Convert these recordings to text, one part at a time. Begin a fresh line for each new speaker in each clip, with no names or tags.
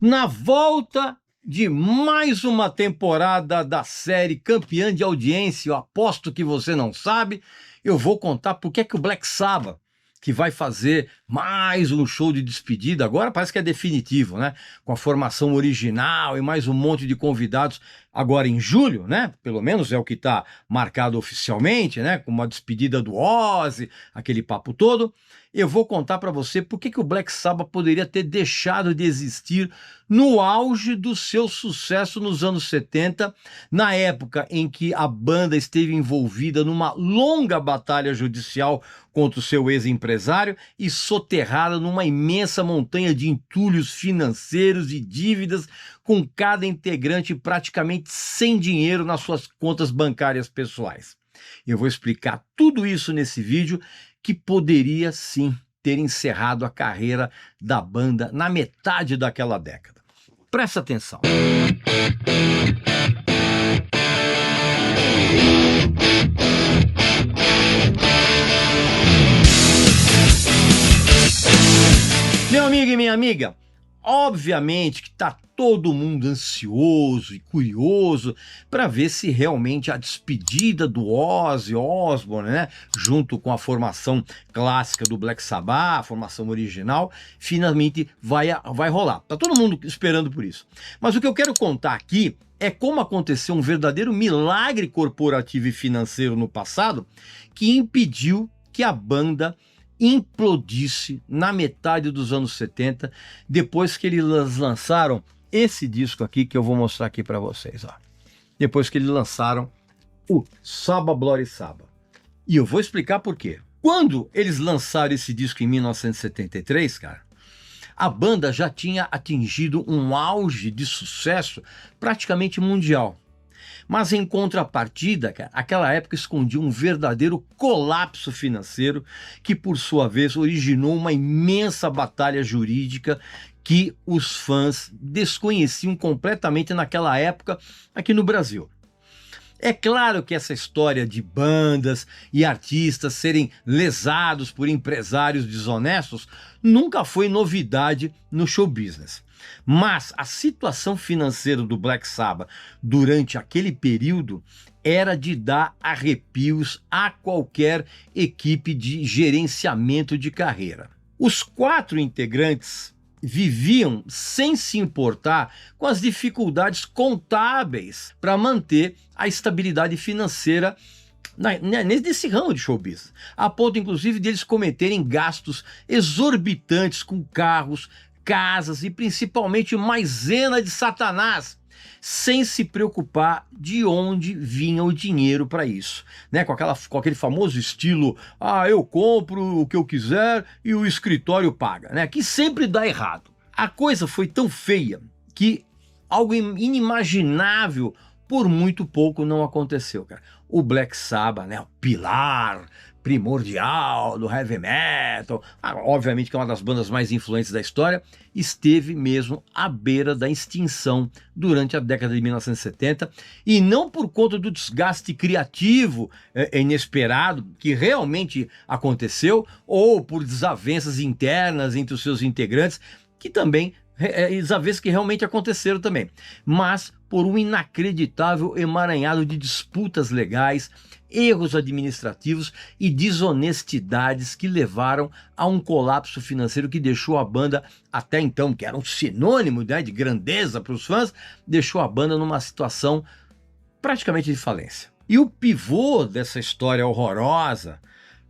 Na volta de mais uma temporada da série campeã de audiência, eu aposto que você não sabe, eu vou contar por que o Black Sabbath, que vai fazer mais um show de despedida, agora parece que é definitivo, né? Com a formação original e mais um monte de convidados agora em julho, né? Pelo menos é o que está marcado oficialmente, né? Com uma despedida do Ozzy, aquele papo todo. Eu vou contar para você por que o Black Sabbath poderia ter deixado de existir no auge do seu sucesso nos anos 70, na época em que a banda esteve envolvida numa longa batalha judicial contra o seu ex-empresário e soterrada numa imensa montanha de entulhos financeiros e dívidas, com cada integrante praticamente sem dinheiro nas suas contas bancárias pessoais. Eu vou explicar tudo isso nesse vídeo, que poderia sim ter encerrado a carreira da banda na metade daquela década. Presta atenção. Meu amigo e minha amiga, obviamente que está todo mundo ansioso e curioso para ver se realmente a despedida do Ozzy Osbourne, né, junto com a formação clássica do Black Sabbath, a formação original, finalmente vai rolar. Tá todo mundo esperando por isso. Mas o que eu quero contar aqui é como aconteceu um verdadeiro milagre corporativo e financeiro no passado que impediu que a banda implodisse na metade dos anos 70, depois que eles lançaram esse disco aqui que eu vou mostrar aqui para vocês, ó. Depois que eles lançaram o Sabbath Bloody Sabbath. E eu vou explicar por quê. Quando eles lançaram esse disco em 1973, cara, a banda já tinha atingido um auge de sucesso praticamente mundial. Mas em contrapartida, cara, aquela época escondia um verdadeiro colapso financeiro que, por sua vez, originou uma imensa batalha jurídica que os fãs desconheciam completamente naquela época aqui no Brasil. É claro que essa história de bandas e artistas serem lesados por empresários desonestos nunca foi novidade no show business. Mas a situação financeira do Black Sabbath durante aquele período era de dar arrepios a qualquer equipe de gerenciamento de carreira. Os 4 integrantes viviam sem se importar com as dificuldades contábeis para manter a estabilidade financeira nesse ramo de show business, a ponto inclusive de eles cometerem gastos exorbitantes com carros, casas e principalmente maisena de Satanás, sem se preocupar de onde vinha o dinheiro para isso, né? Com aquele famoso estilo, eu compro o que eu quiser e o escritório paga, né? Que sempre dá errado. A coisa foi tão feia que algo inimaginável por muito pouco não aconteceu, cara. O Black Sabbath, né, o pilar primordial do heavy metal, obviamente que é uma das bandas mais influentes da história, esteve mesmo à beira da extinção durante a década de 1970, e não por conta do desgaste criativo inesperado que realmente aconteceu, ou por desavenças internas entre os seus integrantes, que também desavenças que realmente aconteceram também, mas por um inacreditável emaranhado de disputas legais, erros administrativos e desonestidades que levaram a um colapso financeiro que deixou a banda, até então, que era um sinônimo, né, de grandeza para os fãs, deixou a banda numa situação praticamente de falência. E o pivô dessa história horrorosa,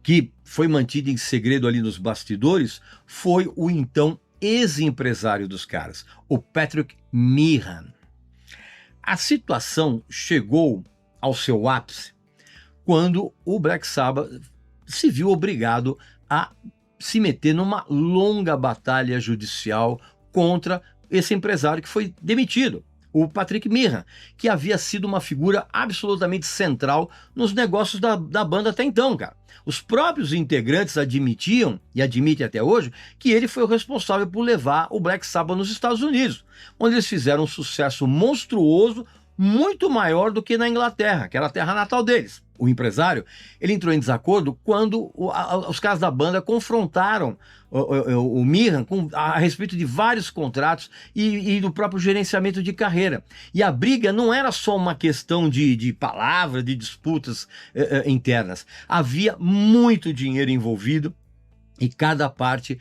que foi mantida em segredo ali nos bastidores, foi o então ex-empresário dos caras, o Patrick Meehan. A situação chegou ao seu ápice quando o Black Sabbath se viu obrigado a se meter numa longa batalha judicial contra esse empresário que foi demitido, o Patrick Meehan, que havia sido uma figura absolutamente central nos negócios da banda até então, cara. Os próprios integrantes admitiam, e admitem até hoje, que ele foi o responsável por levar o Black Sabbath nos Estados Unidos, onde eles fizeram um sucesso monstruoso muito maior do que na Inglaterra, que era a terra natal deles. O empresário, ele entrou em desacordo quando os caras da banda confrontaram o Meehan a respeito de vários contratos e do próprio gerenciamento de carreira. E a briga não era só uma questão de palavra, de disputas internas. Havia muito dinheiro envolvido e cada parte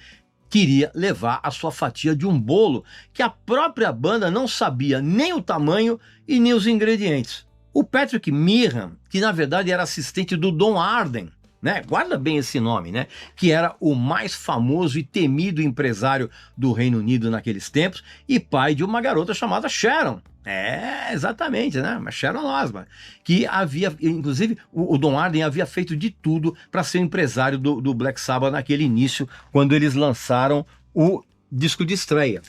queria levar a sua fatia de um bolo que a própria banda não sabia nem o tamanho e nem os ingredientes. O Patrick Meehan, que na verdade era assistente do Don Arden, né? Guarda bem esse nome, né? Que era o mais famoso e temido empresário do Reino Unido naqueles tempos e pai de uma garota chamada Sharon. É, exatamente, né? Mas Sharon Osbourne, que havia, inclusive, o Don Arden havia feito de tudo para ser o empresário do Black Sabbath naquele início, quando eles lançaram o disco de estreia,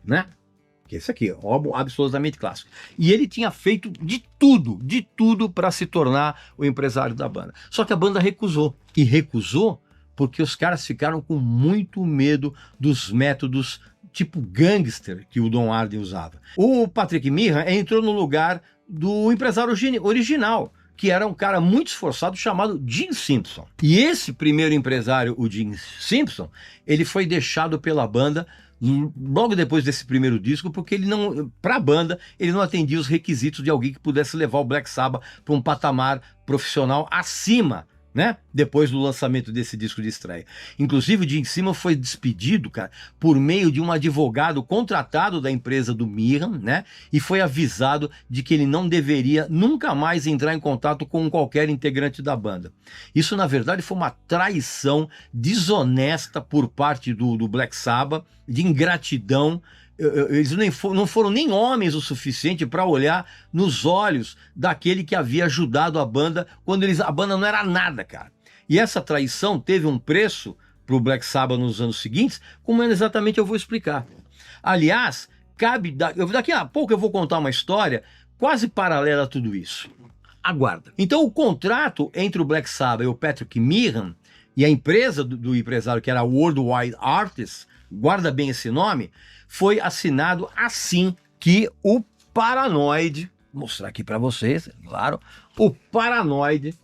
né? Que é esse aqui, um álbum absolutamente clássico. E ele tinha feito de tudo para se tornar o empresário da banda. Só que a banda recusou. E recusou porque os caras ficaram com muito medo dos métodos tipo gangster que o Don Arden usava. O Patrick Meehan entrou no lugar do empresário original, que era um cara muito esforçado chamado Gene Simpson. E esse primeiro empresário, o Gene Simpson, ele foi deixado pela banda logo depois desse primeiro disco, porque ele não, para a banda, ele não atendia os requisitos de alguém que pudesse levar o Black Sabbath para um patamar profissional acima, né? Depois do lançamento desse disco de estreia. Inclusive, o Gene Simmons foi despedido, cara, por meio de um advogado contratado da empresa do Meehan, né? E foi avisado de que ele não deveria nunca mais entrar em contato com qualquer integrante da banda. Isso, na verdade, foi uma traição desonesta por parte do Black Sabbath, de ingratidão. Eles não foram nem homens o suficiente para olhar nos olhos daquele que havia ajudado a banda quando a banda não era nada, cara. E essa traição teve um preço para o Black Sabbath nos anos seguintes, como exatamente eu vou explicar. Aliás, daqui a pouco eu vou contar uma história quase paralela a tudo isso. Aguarda. Então o contrato entre o Black Sabbath e o Patrick Meehan e a empresa do empresário, que era a Worldwide Artists, guarda bem esse nome, foi assinado assim que o Paranoid, vou mostrar aqui para vocês, claro, o Paranoid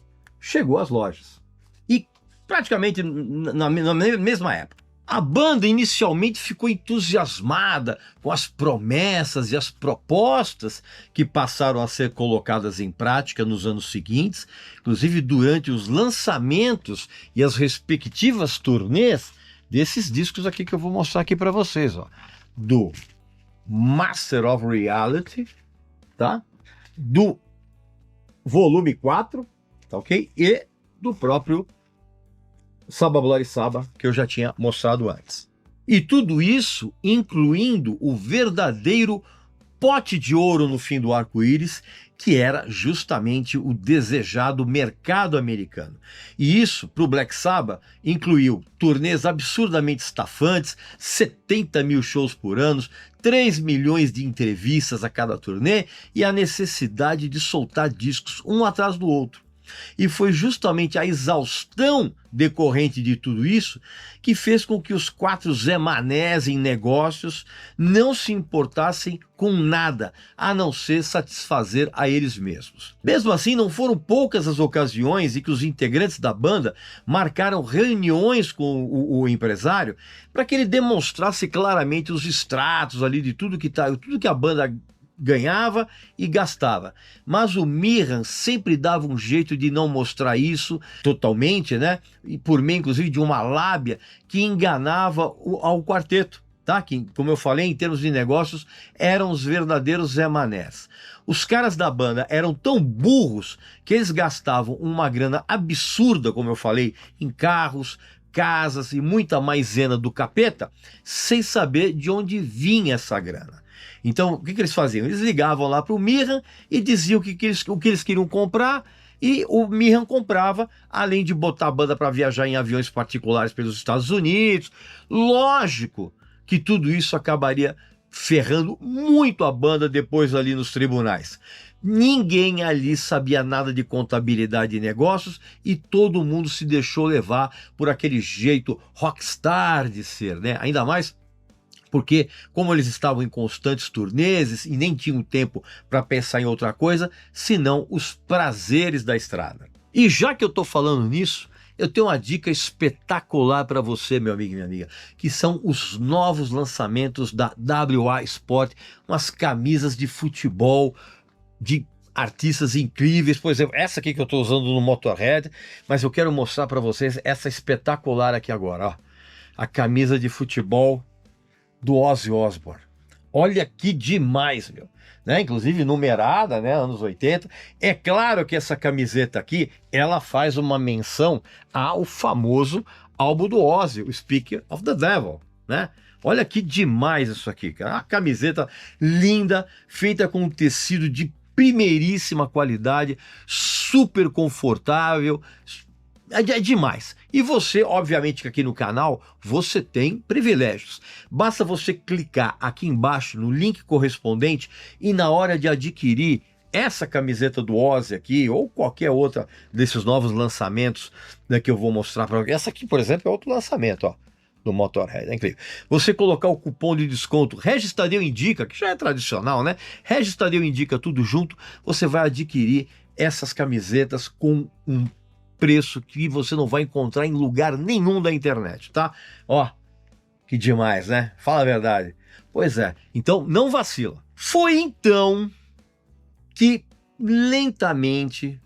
chegou às lojas. E praticamente na mesma época. A banda inicialmente ficou entusiasmada com as promessas e as propostas que passaram a ser colocadas em prática nos anos seguintes, inclusive durante os lançamentos e as respectivas turnês desses discos aqui que eu vou mostrar aqui para vocês, ó. Do Master of Reality, tá? Do volume 4, tá ok? E do próprio Saba Bloody Saba, que eu já tinha mostrado antes. E tudo isso incluindo o verdadeiro pote de ouro no fim do arco-íris, que era justamente o desejado mercado americano. E isso, para o Black Sabbath, incluiu turnês absurdamente estafantes, 70 mil shows por ano, 3 milhões de entrevistas a cada turnê e a necessidade de soltar discos um atrás do outro. E foi justamente a exaustão decorrente de tudo isso que fez com que os 4 Zé Manés em negócios não se importassem com nada, a não ser satisfazer a eles mesmos. Mesmo assim, não foram poucas as ocasiões em que os integrantes da banda marcaram reuniões com o empresário para que ele demonstrasse claramente os extratos ali de tudo que a banda ganhava e gastava, mas o Meehan sempre dava um jeito de não mostrar isso totalmente, né? E por meio, inclusive, de uma lábia que enganava ao quarteto, tá? Que, como eu falei, em termos de negócios, eram os verdadeiros Zé Manés. Os caras da banda eram tão burros que eles gastavam uma grana absurda, como eu falei, em carros, casas e muita maisena do capeta, sem saber de onde vinha essa grana. Então, o que eles faziam? Eles ligavam lá para o Meehan e diziam o que eles queriam comprar, e o Meehan comprava, além de botar a banda para viajar em aviões particulares pelos Estados Unidos. Lógico que tudo isso acabaria ferrando muito a banda depois ali nos tribunais. Ninguém ali sabia nada de contabilidade e negócios e todo mundo se deixou levar por aquele jeito rockstar de ser, né? Ainda mais porque como eles estavam em constantes turnês e nem tinham tempo para pensar em outra coisa, senão os prazeres da estrada. E já que eu estou falando nisso, eu tenho uma dica espetacular para você, meu amigo e minha amiga, que são os novos lançamentos da WA Sport, umas camisas de futebol de artistas incríveis. Por exemplo, essa aqui que eu estou usando no Motorhead, mas eu quero mostrar para vocês essa espetacular aqui agora, ó. A camisa de futebol do Ozzy Osbourne. Olha que demais, meu. Né? Inclusive numerada, né? Anos 80. É claro que essa camiseta aqui, ela faz uma menção ao famoso álbum do Ozzy, o Speak of the Devil, né? Olha que demais isso aqui, cara. Uma camiseta linda, feita com um tecido de primeiríssima qualidade, super confortável. É demais. E você, obviamente que aqui no canal, você tem privilégios. Basta você clicar aqui embaixo no link correspondente e na hora de adquirir essa camiseta do Ozzy aqui, ou qualquer outra desses novos lançamentos, né, que eu vou mostrar para você. Essa aqui, por exemplo, é outro lançamento, ó, do Motorhead, é incrível. Você colocar o cupom de desconto Regis Tadeu Indica, que já é tradicional, né? Regis Tadeu Indica, tudo junto, você vai adquirir essas camisetas com um preço que você não vai encontrar em lugar nenhum da internet, tá? Ó, que demais, né? Fala a verdade. Pois é, então não vacila. Foi então que lentamente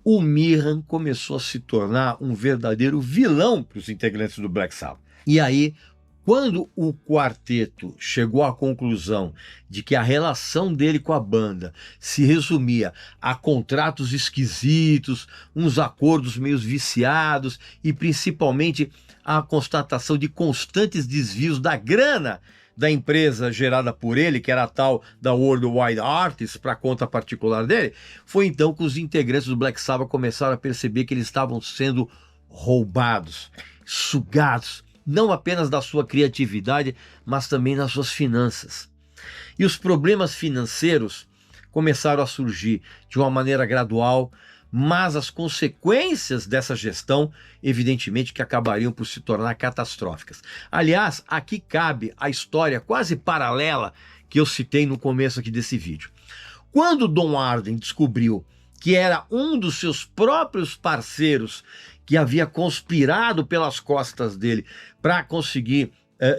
o Meehan começou a se tornar um verdadeiro vilão para os integrantes do Black Sabbath. E aí, quando o quarteto chegou à conclusão de que a relação dele com a banda se resumia a contratos esquisitos, uns acordos meio viciados e principalmente a constatação de constantes desvios da grana da empresa gerada por ele, que era a tal da Worldwide Artists, para conta particular dele, foi então que os integrantes do Black Sabbath começaram a perceber que eles estavam sendo roubados, sugados, não apenas da sua criatividade, mas também das suas finanças. E os problemas financeiros começaram a surgir de uma maneira gradual, mas as consequências dessa gestão, evidentemente, que acabariam por se tornar catastróficas. Aliás, aqui cabe a história quase paralela que eu citei no começo aqui desse vídeo. Quando Don Arden descobriu que era um dos seus próprios parceiros que havia conspirado pelas costas dele para conseguir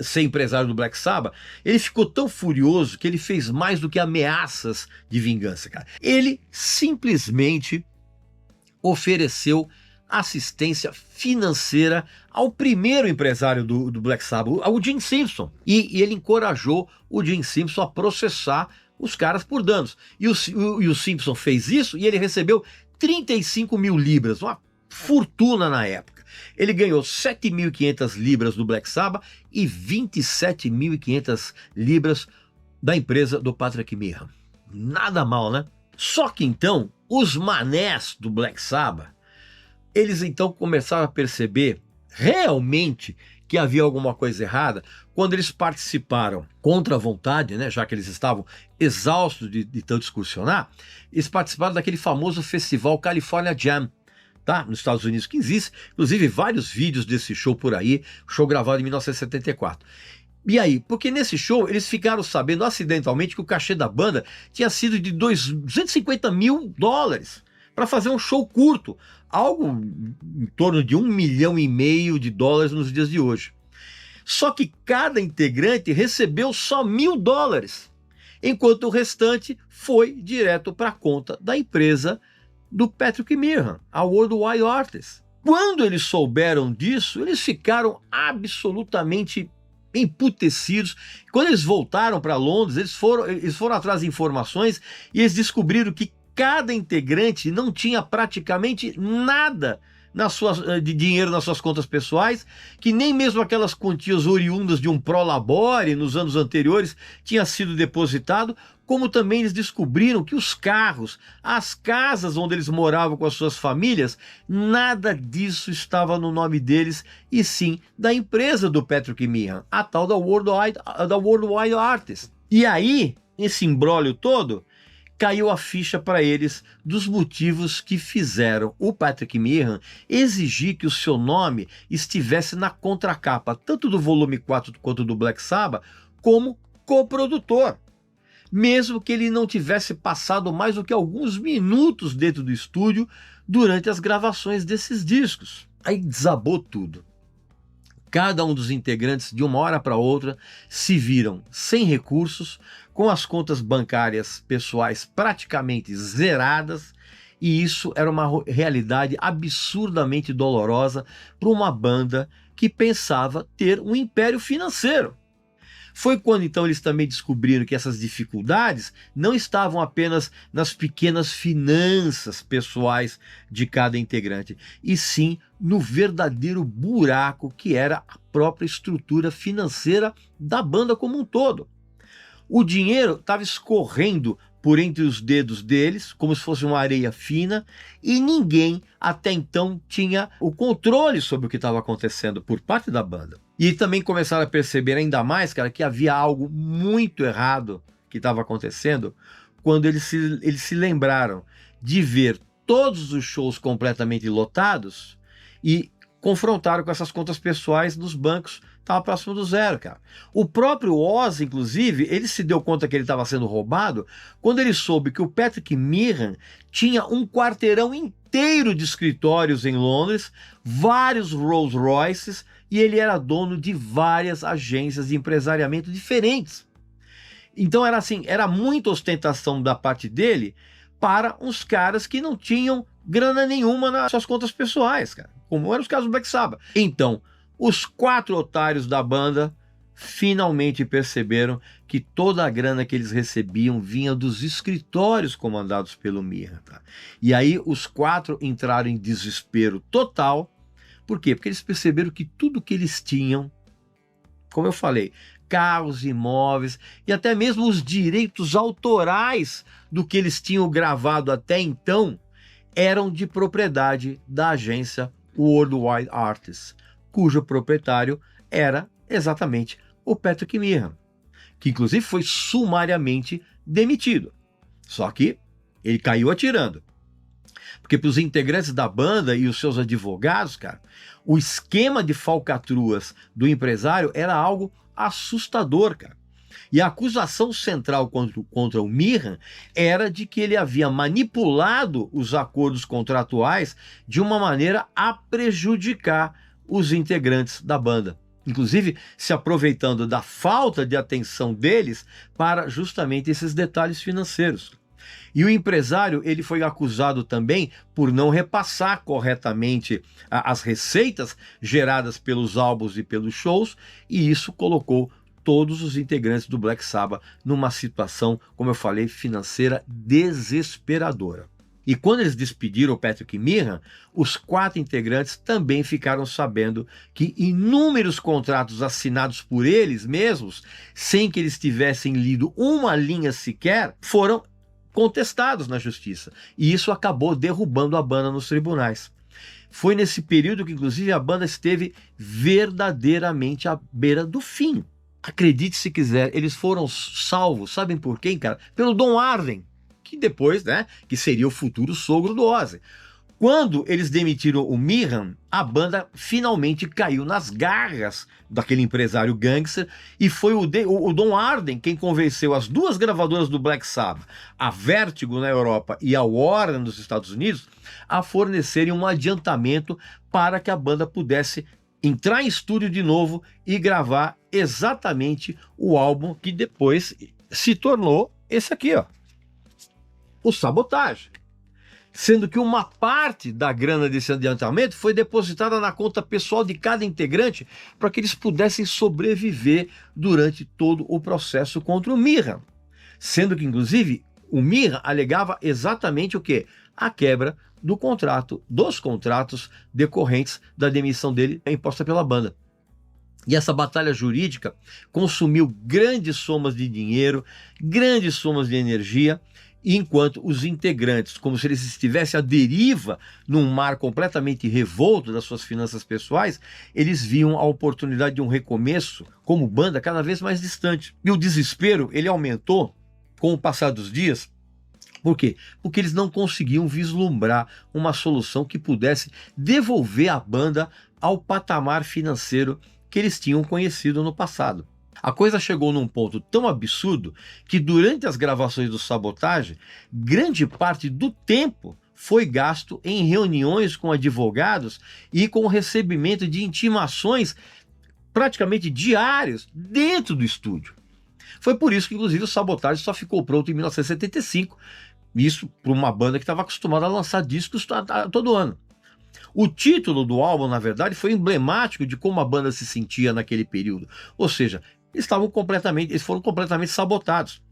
ser empresário do Black Sabbath, ele ficou tão furioso que ele fez mais do que ameaças de vingança, cara. Ele simplesmente ofereceu assistência financeira ao primeiro empresário do Black Sabbath, ao Gene Simpson. E ele encorajou o Gene Simpson a processar os caras por danos. E o Simpson fez isso e ele recebeu 35 mil libras, uma fortuna na época. Ele ganhou 7.500 libras do Black Sabbath e 27.500 libras da empresa do Patrick Meehan. Nada mal, né? Só que então, os manés do Black Sabbath, eles então começaram a perceber realmente que havia alguma coisa errada quando eles participaram contra a vontade, né, já que eles estavam exaustos de tanto excursionar, eles participaram daquele famoso festival California Jam, tá? Nos Estados Unidos, que existe, inclusive, vários vídeos desse show por aí, show gravado em 1974. E aí, porque nesse show eles ficaram sabendo acidentalmente que o cachê da banda tinha sido de 250 mil dólares para fazer um show curto, algo em torno de 1,5 milhão de dólares nos dias de hoje. Só que cada integrante recebeu só 1.000 dólares, enquanto o restante foi direto para a conta da empresa do Patrick Meehan, a Worldwide Artists. Quando eles souberam disso, eles ficaram absolutamente emputecidos. Quando eles voltaram para Londres, eles foram atrás de informações e eles descobriram que cada integrante não tinha praticamente nada de dinheiro nas suas contas pessoais, que nem mesmo aquelas quantias oriundas de um prolabore nos anos anteriores tinha sido depositado, como também eles descobriram que os carros, as casas onde eles moravam com as suas famílias, nada disso estava no nome deles, e sim da empresa do Patrick Meehan, a tal da Worldwide Artists. E aí, esse imbróglio todo, caiu a ficha para eles dos motivos que fizeram o Patrick Meehan exigir que o seu nome estivesse na contracapa, tanto do volume 4 quanto do Black Sabbath, como coprodutor, mesmo que ele não tivesse passado mais do que alguns minutos dentro do estúdio durante as gravações desses discos. Aí desabou tudo. Cada um dos integrantes, de uma hora para outra, se viram sem recursos, com as contas bancárias pessoais praticamente zeradas, e isso era uma realidade absurdamente dolorosa para uma banda que pensava ter um império financeiro. Foi quando então eles também descobriram que essas dificuldades não estavam apenas nas pequenas finanças pessoais de cada integrante, e sim no verdadeiro buraco que era a própria estrutura financeira da banda como um todo. O dinheiro estava escorrendo por entre os dedos deles, como se fosse uma areia fina, e ninguém até então tinha o controle sobre o que estava acontecendo por parte da banda. E também começaram a perceber ainda mais, cara, que havia algo muito errado que estava acontecendo quando eles se lembraram de ver todos os shows completamente lotados e confrontaram com essas contas pessoais nos bancos. Estava próximo do zero, cara. O próprio Ozzy, inclusive, ele se deu conta que ele estava sendo roubado quando ele soube que o Patrick Meehan tinha um quarteirão inteiro de escritórios em Londres, vários Rolls Royces, e ele era dono de várias agências de empresariamento diferentes. Então era assim, era muita ostentação da parte dele para uns caras que não tinham grana nenhuma nas suas contas pessoais, cara, como eram os casos do Black Sabbath. Então, os 4 otários da banda finalmente perceberam que toda a grana que eles recebiam vinha dos escritórios comandados pelo Meehan. Tá? E aí os 4 entraram em desespero total. Por quê? Porque eles perceberam que tudo que eles tinham, como eu falei, carros, imóveis e até mesmo os direitos autorais do que eles tinham gravado até então, eram de propriedade da agência Worldwide Artists, cujo proprietário era exatamente o Patrick Meehan, que inclusive foi sumariamente demitido. Só que ele caiu atirando. Porque para os integrantes da banda e os seus advogados, cara, o esquema de falcatruas do empresário era algo assustador, cara. E a acusação central contra o Meehan era de que ele havia manipulado os acordos contratuais de uma maneira a prejudicar os integrantes da banda, inclusive se aproveitando da falta de atenção deles para justamente esses detalhes financeiros. E o empresário, ele foi acusado também por não repassar corretamente as receitas geradas pelos álbuns e pelos shows, e isso colocou todos os integrantes do Black Sabbath numa situação, como eu falei, financeira desesperadora. E quando eles despediram o Patrick Meehan, os 4 integrantes também ficaram sabendo que inúmeros contratos assinados por eles mesmos, sem que eles tivessem lido uma linha sequer, foram contestados na justiça. E isso acabou derrubando a banda nos tribunais. Foi nesse período que, inclusive, a banda esteve verdadeiramente à beira do fim. Acredite se quiser, eles foram salvos, sabem por quem, cara? Pelo Don Arden, que depois, né, que seria o futuro sogro do Ozzy. Quando eles demitiram o Meehan, a banda finalmente caiu nas garras daquele empresário gangster, e foi o Don Arden quem convenceu as 2 gravadoras do Black Sabbath, a Vertigo na Europa e a Warner nos Estados Unidos, a fornecerem um adiantamento para que a banda pudesse entrar em estúdio de novo e gravar exatamente o álbum que depois se tornou esse aqui, ó, o Sabotage. Sendo que uma parte da grana desse adiantamento foi depositada na conta pessoal de cada integrante para que eles pudessem sobreviver durante todo o processo contra o Meehan. Sendo que, inclusive, o Meehan alegava exatamente o quê? A quebra dos contratos decorrentes da demissão dele imposta pela banda. E essa batalha jurídica consumiu grandes somas de dinheiro, grandes somas de energia, enquanto os integrantes, como se eles estivessem à deriva num mar completamente revolto das suas finanças pessoais, eles viam a oportunidade de um recomeço como banda cada vez mais distante. E o desespero, ele aumentou com o passar dos dias. Por quê? Porque eles não conseguiam vislumbrar uma solução que pudesse devolver a banda ao patamar financeiro que eles tinham conhecido no passado. A coisa chegou num ponto tão absurdo que durante as gravações do Sabotage, grande parte do tempo foi gasto em reuniões com advogados e com o recebimento de intimações praticamente diárias dentro do estúdio. Foi por isso que, inclusive, o Sabotage só ficou pronto em 1975, isso para uma banda que estava acostumada a lançar discos todo ano. O título do álbum, na verdade, foi emblemático de como a banda se sentia naquele período. Ou seja, eles foram completamente sabotados.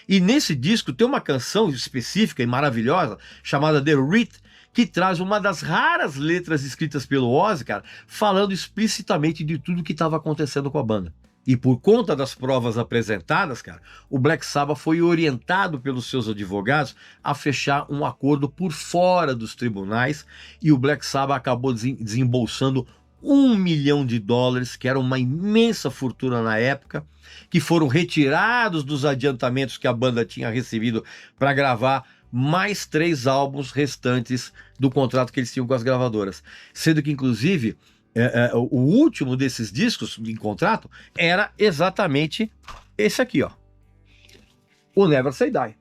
E nesse disco tem uma canção específica e maravilhosa chamada The Wreath, que traz uma das raras letras escritas pelo Ozzy, cara, falando explicitamente de tudo que estava acontecendo com a banda. E por conta das provas apresentadas, cara, o Black Sabbath foi orientado pelos seus advogados a fechar um acordo por fora dos tribunais e o Black Sabbath acabou desembolsando $1 milhão, que era uma imensa fortuna na época, que foram retirados dos adiantamentos que a banda tinha recebido para gravar mais 3 álbuns restantes do contrato que eles tinham com as gravadoras. Sendo que, inclusive, o último desses discos em contrato era exatamente esse aqui, ó. O Never Say Die,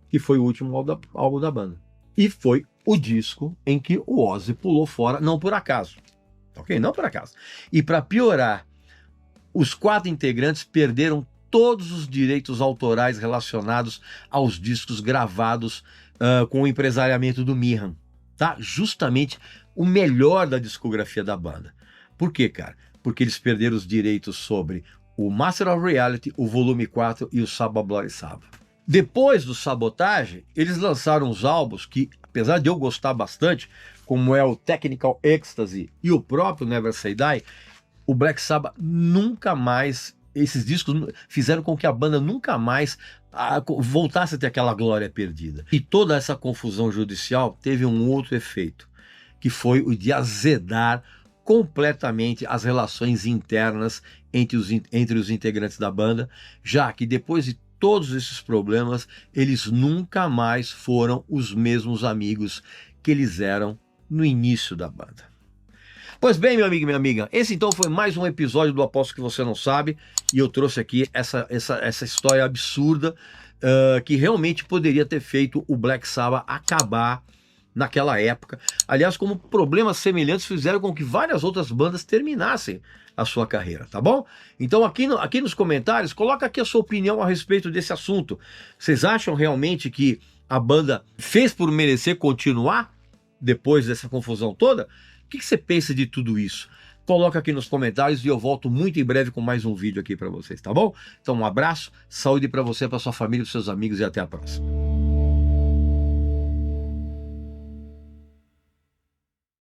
que foi o último álbum da banda. E foi o disco em que o Ozzy pulou fora, não por acaso. Ok? Não por acaso. E para piorar, os 4 integrantes perderam todos os direitos autorais relacionados aos discos gravados com o empresariamento do Mayhem, tá? Justamente o melhor da discografia da banda. Por quê, cara? Porque eles perderam os direitos sobre o Master of Reality, o volume 4 e o Sabbath Bloody Sabbath. Depois do Sabotage, eles lançaram os álbuns que, apesar de eu gostar bastante, como é o Technical Ecstasy e o próprio Never Say Die, o Black Sabbath nunca mais, esses discos fizeram com que a banda nunca mais voltasse a ter aquela glória perdida. E toda essa confusão judicial teve um outro efeito, que foi o de azedar completamente as relações internas entre os integrantes da banda, já que depois de todos esses problemas, eles nunca mais foram os mesmos amigos que eles eram no início da banda. Pois bem, meu amigo e minha amiga, esse então foi mais um episódio do Aposto Que Você Não Sabe, e eu trouxe aqui essa história absurda que realmente poderia ter feito o Black Sabbath acabar naquela época. Aliás, como problemas semelhantes fizeram com que várias outras bandas terminassem a sua carreira, tá bom? Então aqui nos comentários, coloca aqui a sua opinião a respeito desse assunto. Vocês acham realmente que a banda fez por merecer continuar depois dessa confusão toda? O que você pensa de tudo isso? Coloca aqui nos comentários e eu volto muito em breve com mais um vídeo aqui para vocês, tá bom? Então um abraço, saúde para você, para sua família, para seus amigos e até a próxima.